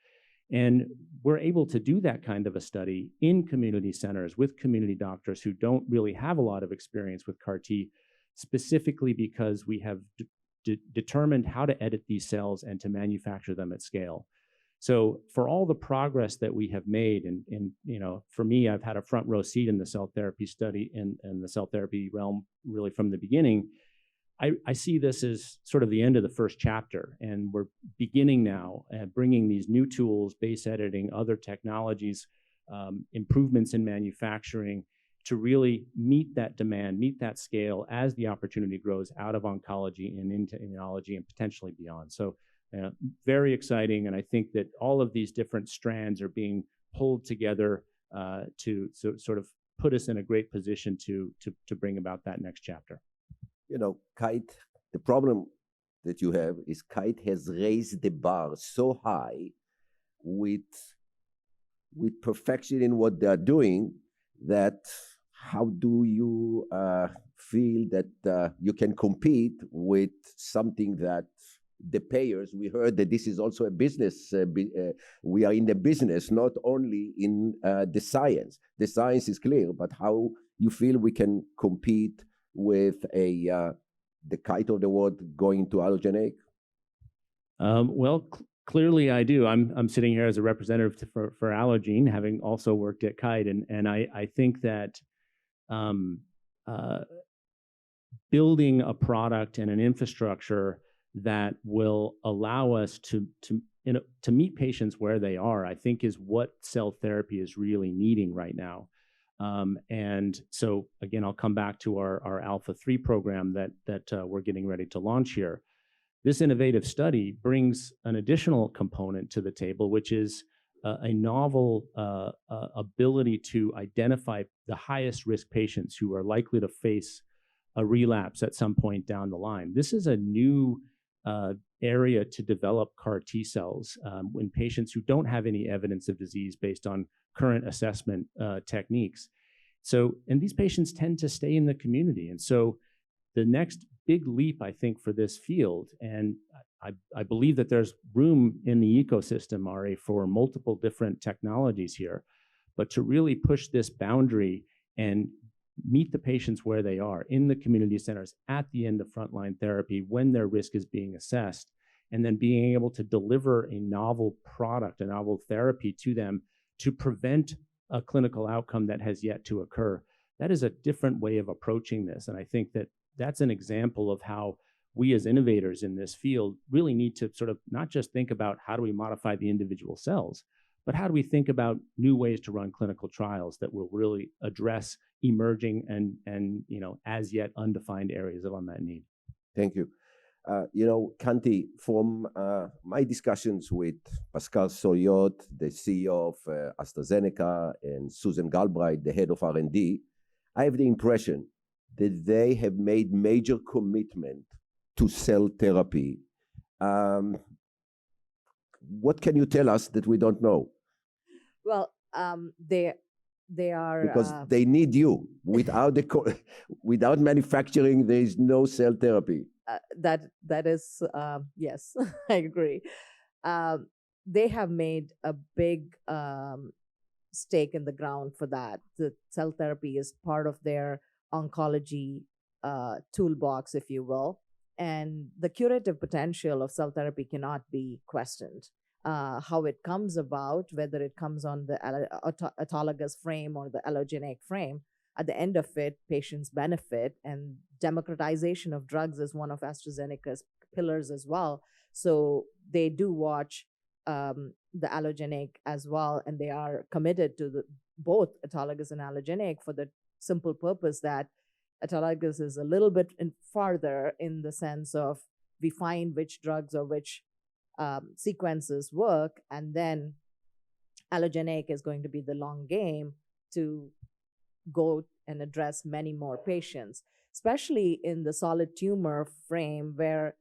And we're able to do that kind of a study in community centers with community doctors who don't really have a lot of experience with CAR-T, specifically because we have determined how to edit these cells and to manufacture them at scale. So for all the progress that we have made, and for me, I've had a front row seat in the cell therapy study and the cell therapy realm really from the beginning. I see this as sort of the end of the first chapter, and we're beginning now at bringing these new tools, base editing, other technologies, improvements in manufacturing to really meet that demand, meet that scale as the opportunity grows out of oncology and into immunology and potentially beyond. So very exciting, and I think that all of these different strands are being pulled together to sort of put us in a great position to bring about that next chapter. Kite, the problem that you have is Kite has raised the bar so high with perfection in what they are doing that how do you feel that you can compete with something that the payers, we heard that this is also a business, we are in the business, not only in the science. The science is clear, but how you feel we can compete with the Kite of the world going to allogeneic? Clearly I do. I'm sitting here as a representative for Allogene, having also worked at Kite, and I think that building a product and an infrastructure that will allow us to meet patients where they are, I think is what cell therapy is really needing right now. And so again, I'll come back to our Alpha-3 program that we're getting ready to launch here. This innovative study brings an additional component to the table, which is a novel ability to identify the highest risk patients who are likely to face a relapse at some point down the line. This is a new area to develop CAR T cells in patients who don't have any evidence of disease based on current assessment techniques. And these patients tend to stay in the community. And so the next big leap, I think, for this field, and I believe that there's room in the ecosystem, Arie, for multiple different technologies here, but to really push this boundary and meet the patients where they are in the community centers at the end of frontline therapy when their risk is being assessed and then being able to deliver a novel product, a novel therapy to them to prevent a clinical outcome that has yet to occur. That is a different way of approaching this. And I think that that's an example of how we as innovators in this field really need to sort of not just think about how do we modify the individual cells, but how do we think about new ways to run clinical trials that will really address emerging and as yet undefined areas of unmet need. Thank you. Kanti, from my discussions with Pascal Soriot, the CEO of AstraZeneca, and Susan Galbraith, the head of R&D, I have the impression that they have made major commitment to cell therapy. What can you tell us that we don't know? Well, they are because they need you. Without manufacturing, there is no cell therapy. That is yes, I agree. They have made a big stake in the ground for that. The cell therapy is part of their oncology toolbox, if you will, and the curative potential of cell therapy cannot be questioned. How it comes about, whether it comes on the autologous frame or the allogeneic frame, at the end of it, patients benefit, and democratization of drugs is one of AstraZeneca's pillars as well. So they do watch the allogeneic as well, and they are committed to both autologous and allogeneic for the simple purpose that autologous is a little bit farther in the sense of we find which drugs or which sequences work, and then allogeneic is going to be the long game to go and address many more patients, especially in the solid tumor frame where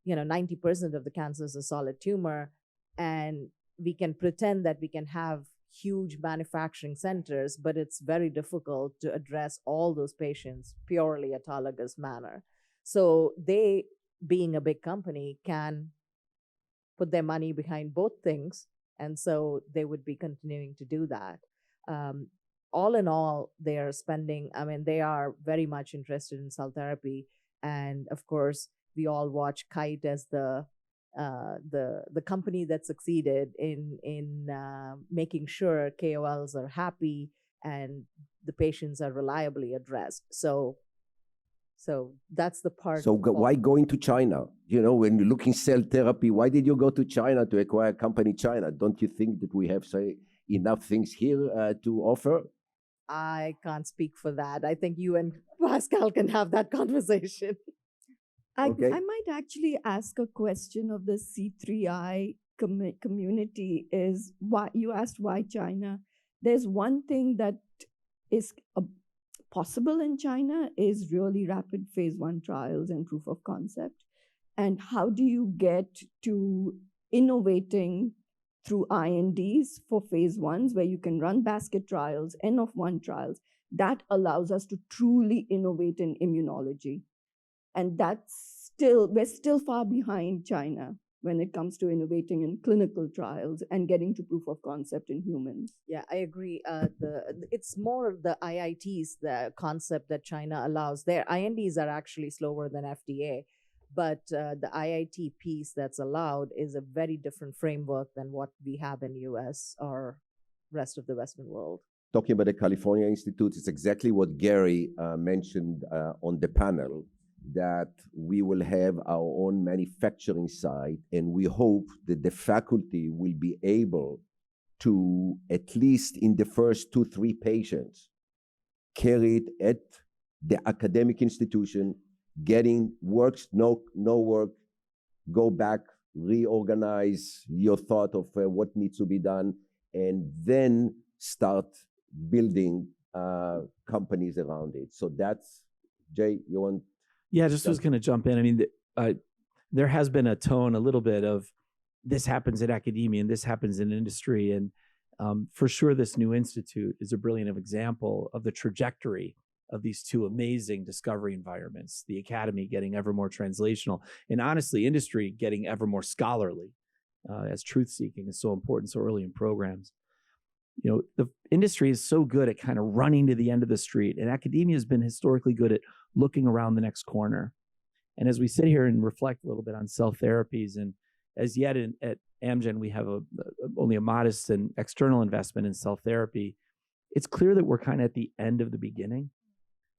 90% of the cancer is a solid tumor, and we can pretend that we can have huge manufacturing centers, but it's very difficult to address all those patients purely autologous manner. So they, being a big company, can put their money behind both things, and so they would be continuing to do that. All in all, they are spending, they are very much interested in cell therapy, and of course, we all watch Kite as the company that succeeded in making sure KOLs are happy and the patients are reliably addressed. So that's the part. So why going to China? When you're looking cell therapy, why did you go to China to acquire a company in China? Don't you think that we have, enough things here to offer? I can't speak for that. I think you and Pascal can have that conversation. Okay. I might actually ask a question of the C3I community is why you asked why China. There's one thing that is possible in China is really rapid phase 1 trials and proof of concept. And how do you get to innovating through INDs for phase 1s where you can run basket trials, N of 1 trials? That allows us to truly innovate in immunology. And we're still far behind China when it comes to innovating in clinical trials and getting to proof of concept in humans. Yeah, I agree. It's more the IITs, the concept that China allows. Their INDs are actually slower than FDA, but the IIT piece that's allowed is a very different framework than what we have in US or rest of the Western world. Talking about the California Institute, it's exactly what Gary mentioned on the panel, that we will have our own manufacturing site, and we hope that the faculty will be able to, at least in the first 2-3 patients, carry it at the academic institution, getting works, no work, go back, reorganize your thought of what needs to be done, and then start building companies around it. So that's, Jay, you want? Yeah, just was going to jump in. There has been a tone a little bit of this happens in academia and this happens in industry. And for sure, this new institute is a brilliant example of the trajectory of these two amazing discovery environments, the academy getting ever more translational, and honestly, industry getting ever more scholarly as truth-seeking is so important so early in programs. The industry is so good at kind of running to the end of the street, and academia has been historically good at looking around the next corner. And as we sit here and reflect a little bit on cell therapies and as yet at Amgen, we have only a modest and external investment in cell therapy. It's clear that we're kind of at the end of the beginning.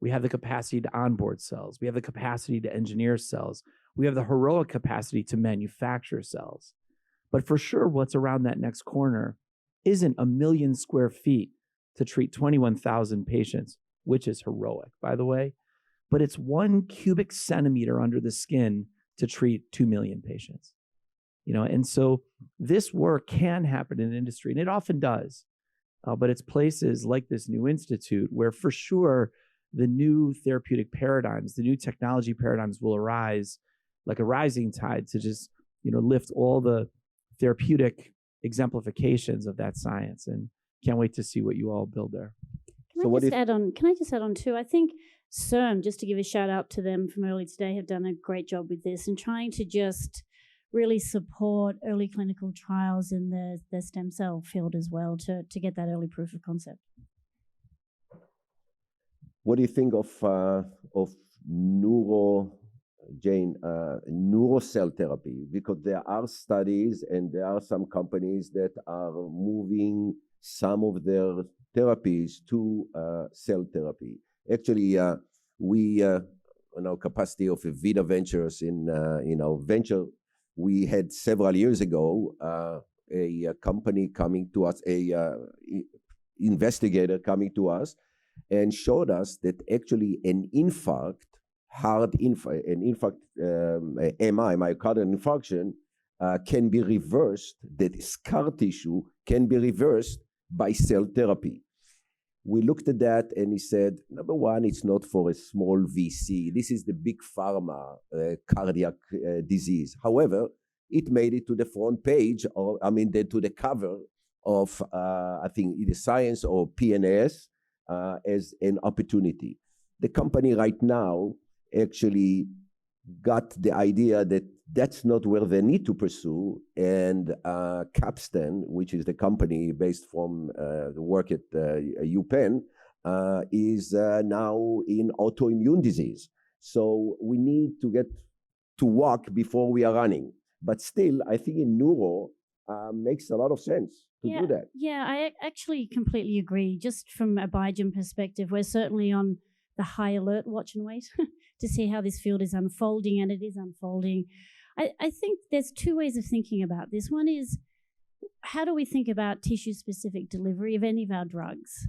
We have the capacity to onboard cells. We have the capacity to engineer cells. We have the heroic capacity to manufacture cells. But for sure, what's around that next corner isn't 1 million square feet to treat 21,000 patients, which is heroic, by the way, but it's 1 cubic centimeter under the skin to treat 2 million patients. And so this work can happen in industry, and it often does. But it's places like this new institute where for sure the new therapeutic paradigms, the new technology paradigms will arise like a rising tide to just, lift all the therapeutic exemplifications of that science. And can't wait to see what you all build there. Can I just add on too? I think CERM, just to give a shout out to them from early today, have done a great job with this and trying to just really support early clinical trials in the stem cell field as well to get that early proof of concept. What do you think of neurocell therapy? Because there are studies and there are some companies that are moving some of their therapies to cell therapy. Actually, we, in our capacity of Vida Ventures in our venture, we had several years ago a company coming to us, investigator coming to us, and showed us that actually an infarct, MI, myocardial infarction, can be reversed. That scar tissue can be reversed by cell therapy. We looked at that and he said, number one, it's not for a small VC. This is the big pharma cardiac disease. However, it made it to the front page, to the cover of, I think, either Science or PNAS as an opportunity. The company right now actually got the idea that that's not where they need to pursue, and Capstan, which is the company based from the work at UPenn, is now in autoimmune disease. So we need to get to walk before we are running. But still, I think in neuro makes a lot of sense to do that. Yeah, I actually completely agree. Just from a Biogen perspective, we're certainly on the high alert, watch and wait, to see how this field is unfolding, and it is unfolding. I think there's two ways of thinking about this. One is, how do we think about tissue-specific delivery of any of our drugs?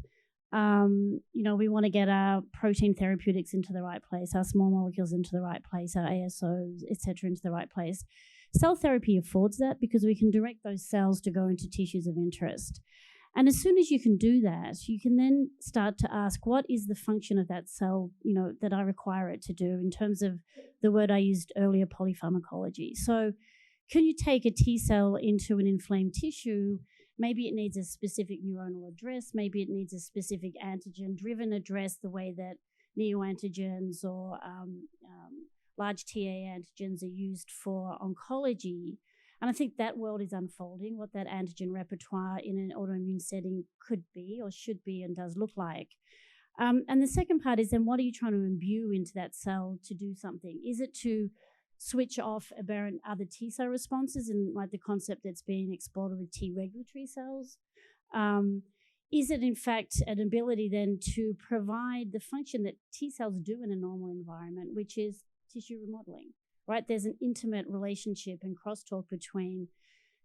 We want to get our protein therapeutics into the right place, our small molecules into the right place, our ASOs, et cetera, into the right place. Cell therapy affords that because we can direct those cells to go into tissues of interest. And as soon as you can do that, you can then start to ask, what is the function of that cell, that I require it to do in terms of the word I used earlier, polypharmacology. So can you take a T cell into an inflamed tissue? Maybe it needs a specific neuronal address. Maybe it needs a specific antigen-driven address, the way that neoantigens or large TA antigens are used for oncology. And I think that world is unfolding, what that antigen repertoire in an autoimmune setting could be or should be and does look like. And the second part is then what are you trying to imbue into that cell to do something? Is it to switch off aberrant other T cell responses, and like the concept that's being explored with T regulatory cells? Is it in fact an ability then to provide the function that T cells do in a normal environment, which is tissue remodeling? Right, there's an intimate relationship and crosstalk between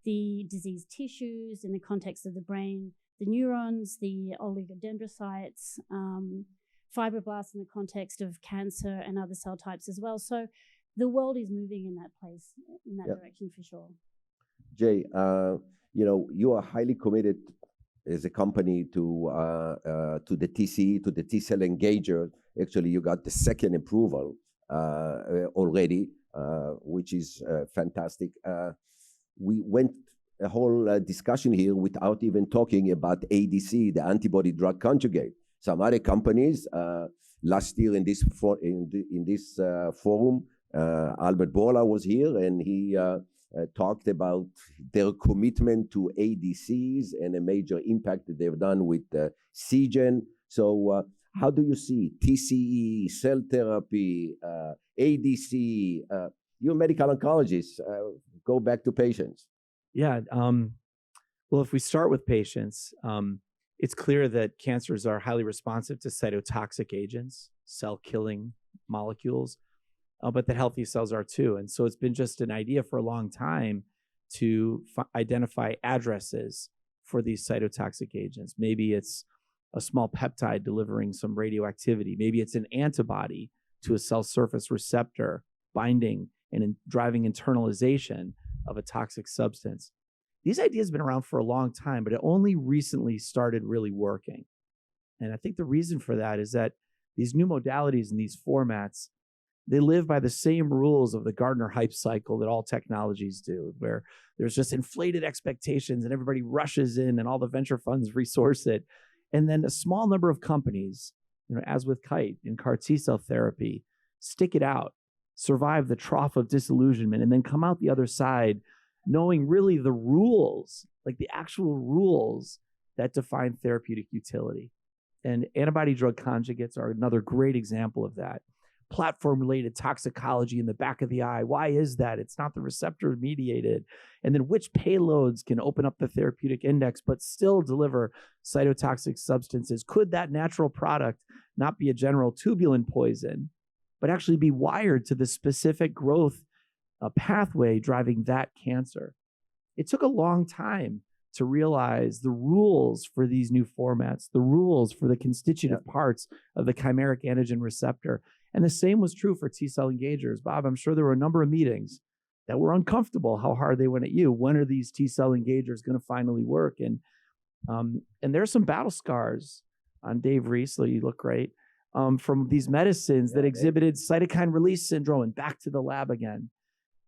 the diseased tissues in the context of the brain, the neurons, the oligodendrocytes, fibroblasts in the context of cancer and other cell types as well. So the world is moving in that place, in that direction for sure. Jay, you are highly committed as a company to the TCE, to the T cell engager. Actually, you got the second approval already. Which is fantastic. We went a whole discussion here without even talking about ADC, the antibody drug conjugate. Some other companies last year in this forum, Albert Bourla was here, and he talked about their commitment to ADCs and a major impact that they've done with Seagen. So how do you see TCE, cell therapy, ADC? You're a medical oncologist. go back to patients. Yeah. Well, if we start with patients, it's clear that cancers are highly responsive to cytotoxic agents, cell-killing molecules, but that healthy cells are too. And so it's been just an idea for a long time to identify addresses for these cytotoxic agents. Maybe it's a small peptide delivering some radioactivity. Maybe it's an antibody to a cell surface receptor binding and driving internalization of a toxic substance. These ideas have been around for a long time, but it only recently started really working. And I think the reason for that is that these new modalities and these formats, they live by the same rules of the Gardner hype cycle that all technologies do, where there's just inflated expectations and everybody rushes in and all the venture funds resource it. And then a small number of companies, as with Kite in CAR T-cell therapy, stick it out, survive the trough of disillusionment, and then come out the other side knowing really the rules, like the actual rules that define therapeutic utility. And antibody drug conjugates are another great example of that. Platform-related toxicology in the back of the eye. Why is that? It's not the receptor-mediated. And then which payloads can open up the therapeutic index but still deliver cytotoxic substances? Could that natural product not be a general tubulin poison, but actually be wired to the specific growth pathway driving that cancer? It took a long time to realize the rules for these new formats, the rules for the constitutive parts of the chimeric antigen receptor. And the same was true for T-cell engagers. Bob, I'm sure there were a number of meetings that were uncomfortable, how hard they went at you. When are these T-cell engagers going to finally work? And there's some battle scars on Dave Reese, so you look great, from these medicines that exhibited cytokine release syndrome and back to the lab again.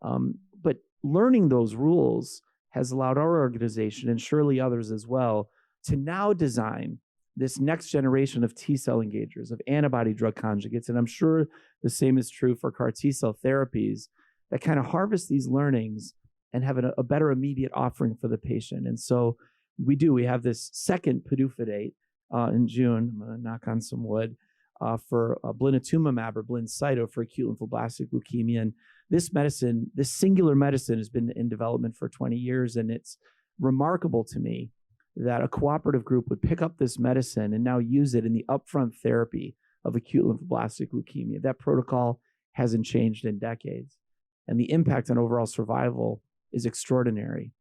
But learning those rules has allowed our organization, and surely others as well, to now design this next generation of T-cell engagers, of antibody drug conjugates. And I'm sure the same is true for CAR T-cell therapies that kind of harvest these learnings and have a better immediate offering for the patient. And so we have this second PDUFA date in June. I'm going to knock on some wood for blinatumomab or Blincyto for acute lymphoblastic leukemia. And this singular medicine has been in development for 20 years. And it's remarkable to me that a cooperative group would pick up this medicine and now use it in the upfront therapy of acute lymphoblastic leukemia. That protocol hasn't changed in decades. And the impact on overall survival is extraordinary.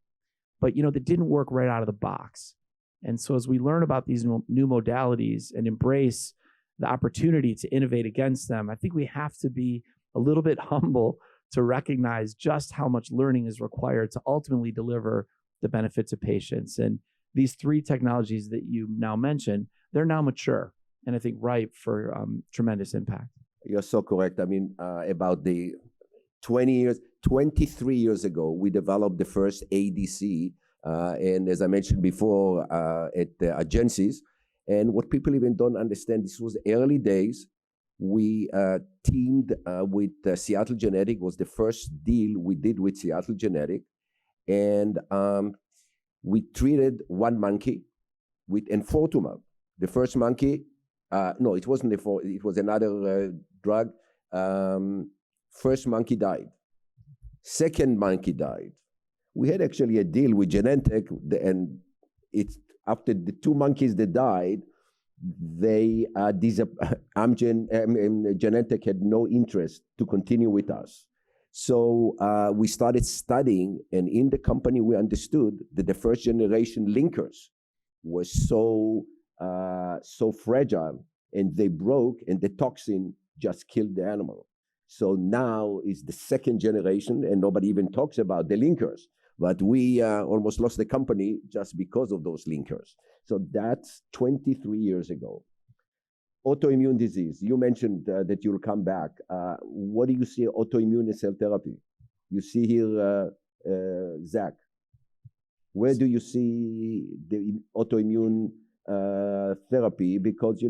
But, that didn't work right out of the box. And so as we learn about these new modalities and embrace the opportunity to innovate against them, I think we have to be a little bit humble to recognize just how much learning is required to ultimately deliver the benefit to patients. And these three technologies that you now mentioned, they're now mature and I think ripe for tremendous impact. You're so correct. I mean, about the 23 years ago, we developed the first ADC. And as I mentioned before, at Agencies. And what people even don't understand, this was early days. We teamed with Seattle Genetic, was the first deal we did with Seattle Genetic. And we treated one monkey with enfortumab. The first monkey, no, it wasn't it was another drug. First monkey died. Second monkey died. We had actually a deal with Genentech, and it's after the two monkeys that died, they Amgen and Genentech had no interest to continue with us. So we started studying, and in the company we understood that the first generation linkers were so fragile, and they broke, and the toxin just killed the animal. So now is the second generation, and nobody even talks about the linkers. But we almost lost the company just because of those linkers. So that's 23 years ago. Autoimmune disease, you mentioned that you'll come back. What do you see autoimmune in cell therapy? You see here, Zach. Where do you see the autoimmune therapy? Because,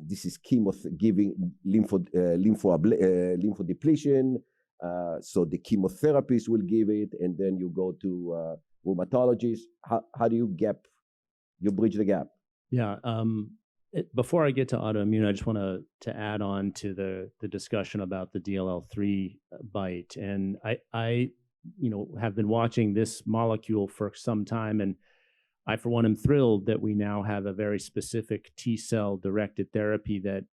this is giving lymphodepletion. So the chemotherapists will give it, and then you go to rheumatologists. How do you bridge the gap? Yeah. Before I get to autoimmune, I just want to add on to the discussion about the DLL3 bite. And I have been watching this molecule for some time, and I, for one, am thrilled that we now have a very specific T-cell directed therapy that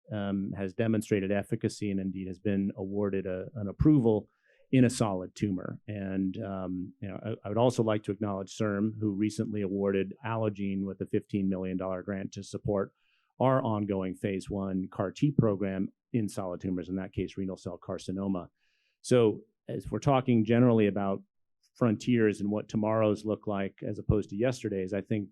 has demonstrated efficacy and indeed has been awarded an approval in a solid tumor. And I would also like to acknowledge CIRM, who recently awarded Allogene with a $15 million grant to support our ongoing phase 1 CAR T program in solid tumors, in that case, renal cell carcinoma. So as we're talking generally about frontiers and what tomorrows look like as opposed to yesterday's, I think,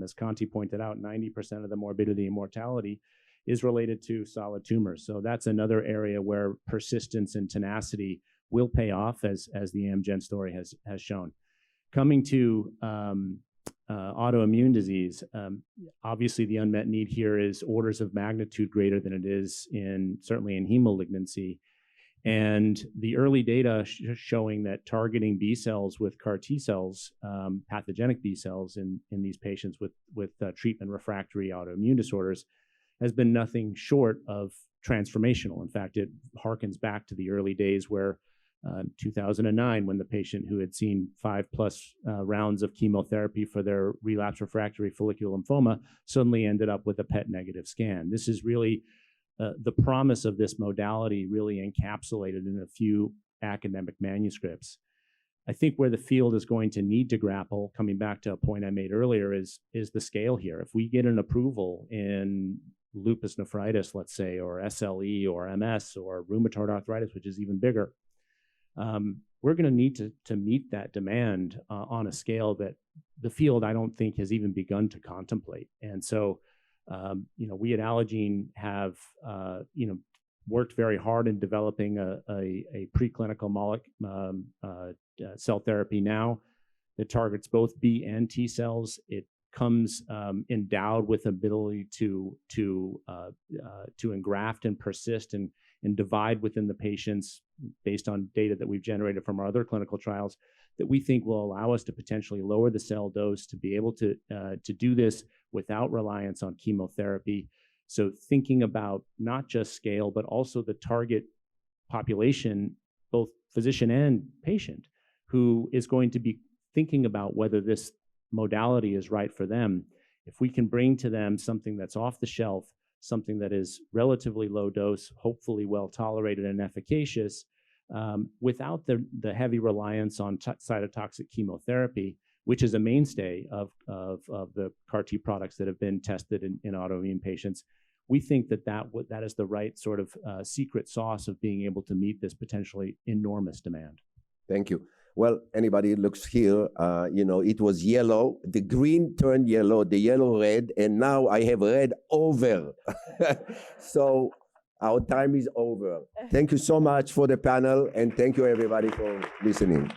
as Kanti pointed out, 90% of the morbidity and mortality is related to solid tumors. So that's another area where persistence and tenacity will pay off, as the Amgen story has shown. Coming to autoimmune disease, obviously the unmet need here is orders of magnitude greater than it is certainly in heme malignancy. And the early data showing that targeting B cells with CAR T cells, pathogenic B cells in these patients with treatment refractory autoimmune disorders, has been nothing short of transformational. In fact, it harkens back to the early days where 2009, when the patient who had seen 5+ rounds of chemotherapy for their relapse refractory follicular lymphoma suddenly ended up with a PET negative scan. This is really the promise of this modality really encapsulated in a few academic manuscripts. I think where the field is going to need to grapple, coming back to a point I made earlier, is the scale here. If we get an approval in lupus nephritis, let's say, or SLE or MS or rheumatoid arthritis, which is even bigger, we're going to need to meet that demand on a scale that the field, I don't think, has even begun to contemplate. And so, we at Allogene have, worked very hard in developing a preclinical cell therapy now that targets both B and T cells. It comes endowed with ability to engraft and persist and divide within the patients based on data that we've generated from our other clinical trials, that we think will allow us to potentially lower the cell dose to be able to do this without reliance on chemotherapy. So thinking about not just scale, but also the target population, both physician and patient, who is going to be thinking about whether this modality is right for them. If we can bring to them something that's off the shelf, something that is relatively low dose, hopefully well tolerated and efficacious, without the heavy reliance on cytotoxic chemotherapy, which is a mainstay of the CAR T products that have been tested in autoimmune patients, we think that is the right sort of secret sauce of being able to meet this potentially enormous demand. Thank you. Well, anybody looks here, it was yellow, the green turned yellow, the yellow red, and now I have red over. So our time is over. Thank you so much for the panel, and thank you everybody for listening.